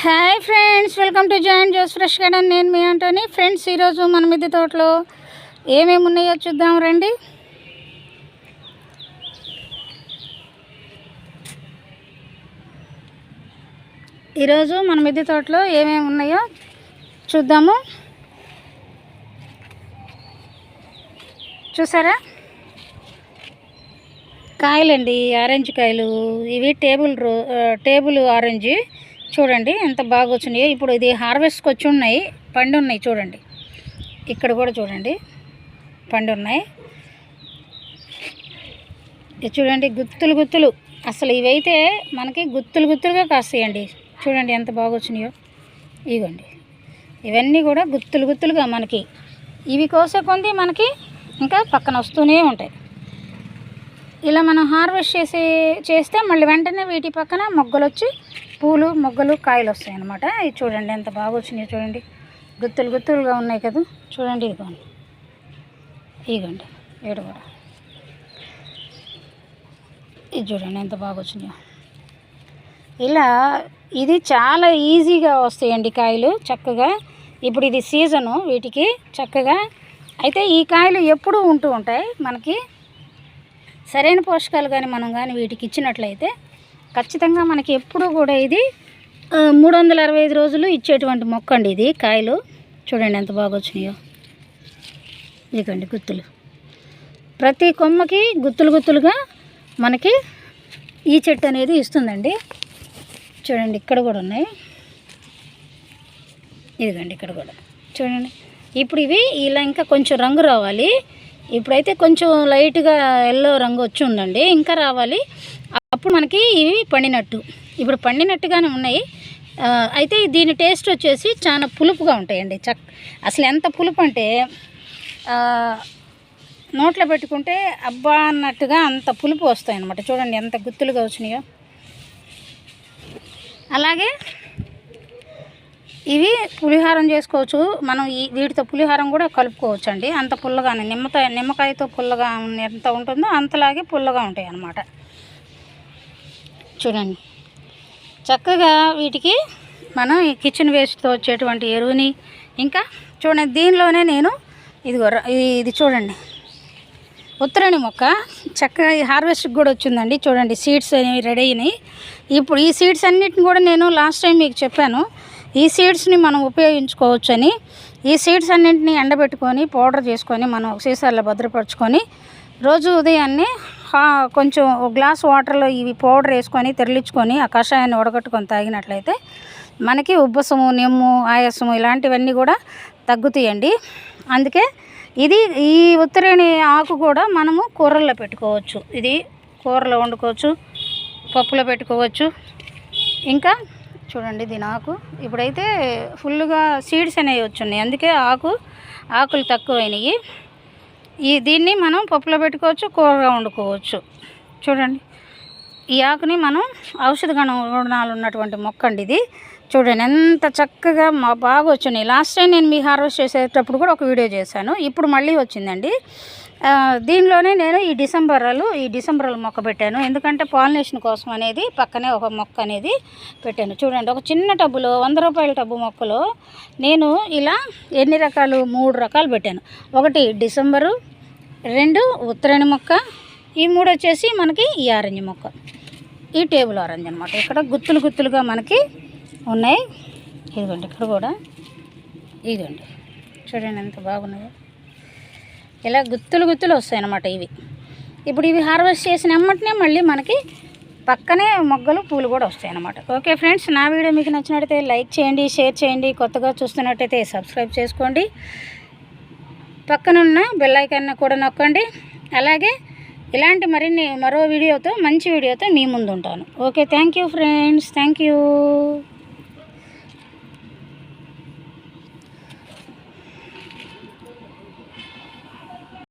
Hi friends, welcome to join Joe's fresh garden. నేను మీ Antony. Friends, ఈరోజు మన మిద్దె తోటలో ఏమేమి ఉన్నాయో చూద్దాం రండి. ఈరోజు మన మిద్దె తోటలో ఏమేమి ఉన్నాయో చూద్దాము. చూసారా, కాయలండి, ఆరెంజ్ కాయలు. ఇవి టేబుల్ ఆరెంజ్. చూడండి ఎంత బాగా వచ్చినాయో. ఇప్పుడు ఇది హార్వెస్ట్కి వచ్చి ఉన్నాయి, పండు ఉన్నాయి. చూడండి, ఇక్కడ కూడా చూడండి పండు ఉన్నాయి. ఇది చూడండి, గుత్తులు. అసలు ఇవైతే మనకి గుత్తులుగా కాస్తాయండి. చూడండి ఎంత బాగా వచ్చినాయో. ఇవ్వండి, ఇవన్నీ కూడా గుత్తులుగా మనకి. ఇవి కోసే కొంది మనకి ఇంకా పక్కన వస్తూనే ఉంటాయి. ఇలా మనం హార్వెస్ట్ చేస్తే మళ్ళీ వెంటనే వీటి పక్కన మొగ్గలు వచ్చి పూలు, మొగ్గలు, కాయలు వస్తాయి అన్నమాట. ఇది చూడండి ఎంత బాగా వచ్చినాయి. చూడండి, గుత్తులుగా ఉన్నాయి కదా. చూడండి, ఇదిగోండి ఏడు కూడా. ఇది చూడండి ఎంత బాగా వచ్చినాయో. ఇలా ఇది చాలా ఈజీగా వస్తాయండి కాయలు చక్కగా. ఇప్పుడు ఇది సీజను వీటికి చక్కగా. అయితే ఈ కాయలు ఎప్పుడూ ఉంటూ ఉంటాయి. మనకి సరైన పోషకాలు కానీ మనం కానీ వీటికి ఇచ్చినట్లయితే ఖచ్చితంగా మనకి ఎప్పుడూ కూడా ఇది 365 రోజులు ఇచ్చేటువంటి మొక్క అండి ఇది. కాయలు చూడండి ఎంత బాగా వచ్చినాయో. ఇదిగోండి గుత్తులు. ప్రతి కొమ్మకి గుత్తులుగా మనకి ఈ చెట్టు అనేది ఇస్తుందండి. చూడండి, ఇక్కడ కూడా ఉన్నాయి. ఇదిగోండి ఇక్కడ కూడా చూడండి. ఇప్పుడు ఇవి ఇలా ఇంకా కొంచెం రంగు రావాలి. ఇప్పుడైతే కొంచెం లైట్గా ఎల్లో రంగు వచ్చి ఉందండి, ఇంకా రావాలి. అప్పుడు మనకి ఇవి పండినట్టు. ఇప్పుడు పండినట్టుగానే ఉన్నాయి. అయితే దీని టేస్ట్ వచ్చేసి చాలా పులుపుగా ఉంటాయండి. అసలు ఎంత పులుపు అంటే నోట్లో పెట్టుకుంటే అబ్బా అన్నట్టుగా అంత పులుపు వస్తాయి అన్నమాట. చూడండి ఎంత గుత్తులుగా వచ్చినాయో. అలాగే ఇవి పులిహారం చేసుకోవచ్చు మనం. వీటితో పులిహారం కూడా కలుపుకోవచ్చు అండి. అంత పుల్లగానే నిమ్మకాయతో పుల్లగా ఎంత ఉంటుందో అంతలాగే పుల్లగా ఉంటాయి అన్నమాట. చూడండి చక్కగా వీటికి మనం ఈ కిచెన్ వేస్ట్తో వచ్చేటువంటి ఎరువుని, ఇంకా చూడండి దీనిలోనే నేను ఇది చూడండి ఉత్తరాణి మొక్క చక్కగా హార్వెస్ట్కి కూడా వచ్చిందండి. చూడండి సీడ్స్ అనేవి రెడీ అయినాయి. ఇప్పుడు ఈ సీడ్స్ అన్నిటిని కూడా నేను లాస్ట్ టైం మీకు చెప్పాను, ఈ సీడ్స్ని మనం ఉపయోగించుకోవచ్చు అని. ఈ సీడ్స్ అన్నింటినీ ఎండబెట్టుకొని పౌడర్ చేసుకొని మనం ఒక సీసాల్లో భద్రపరుచుకొని రోజు ఉదయాన్నే కొంచెం ఒక గ్లాస్ వాటర్లో ఇవి పౌడర్ వేసుకొని తెరలించుకొని ఆ కషాయాన్ని ఉడగట్టుకొని తాగినట్లయితే మనకి ఉబ్బసము, నెమ్ము, ఆయాసము ఇలాంటివన్నీ కూడా తగ్గుతాయండి. అందుకే ఈ ఉత్తరేణి ఆకు కూడా మనము కూరల్లో పెట్టుకోవచ్చు. ఇది కూరలో వండుకోవచ్చు, పప్పులో పెట్టుకోవచ్చు. ఇంకా చూడండి దీని ఆకు ఇప్పుడైతే ఫుల్గా సీడ్స్ అనేవి వచ్చున్నాయి, అందుకే ఆకులు తక్కువైనవి. దీన్ని మనం పప్పులో పెట్టుకోవచ్చు, కూరగా వండుకోవచ్చు. చూడండి, ఈ ఆకుని మనం ఔషధ గుణాలు ఉన్నటువంటి మొక్క అండి ఇది. చూడండి ఎంత చక్కగా బాగా వచ్చినాయి. లాస్ట్ టైం నేను మీ హార్వెస్ట్ చేసేటప్పుడు కూడా ఒక వీడియో చేశాను, ఇప్పుడు మళ్ళీ వచ్చిందండి. దీనిలోనే నేను ఈ డిసెంబరాలు మొక్క పెట్టాను. ఎందుకంటే పాలినేషన్ కోసం అనేది పక్కనే ఒక మొక్క అనేది పెట్టాను. చూడండి, ఒక చిన్న టబ్బులో 100 రూపాయల టబ్బు మొక్కలో నేను ఇలా ఎన్ని రకాలు 3 రకాలు పెట్టాను. ఒకటి డిసెంబరు, 2 ఉత్తరాణి మొక్క, ఈ 3 వచ్చేసి మనకి ఈ ఆరెంజ్ మొక్క, ఈ టేబుల్ ఆరెంజ్ అనమాట. ఇక్కడ గుత్తులుగా మనకి ఉన్నాయి. ఇదిగోండి ఇక్కడ కూడా. ఇదిగోండి చూడండి ఎంత బాగున్నాయో. ఇలా గుత్తులు వస్తాయి అన్నమాట ఇవి. ఇప్పుడు ఇవి హార్వెస్ట్ చేసిన వెంటనే మళ్ళీ మనకి పక్కనే మొగ్గలు, పూలు కూడా వస్తాయి అన్నమాట. ఓకే ఫ్రెండ్స్, నా వీడియో మీకు నచ్చినట్టయితే లైక్ చేయండి, షేర్ చేయండి. కొత్తగా చూస్తున్నట్టయితే సబ్స్క్రైబ్ చేసుకోండి. పక్కనున్న బెల్ ఐకాన్ కూడా నొక్కండి. అలాగే ఇలాంటి మరో మంచి వీడియోతో మీ ముందు ఉంటాను. Okay, thank you friends, thank you.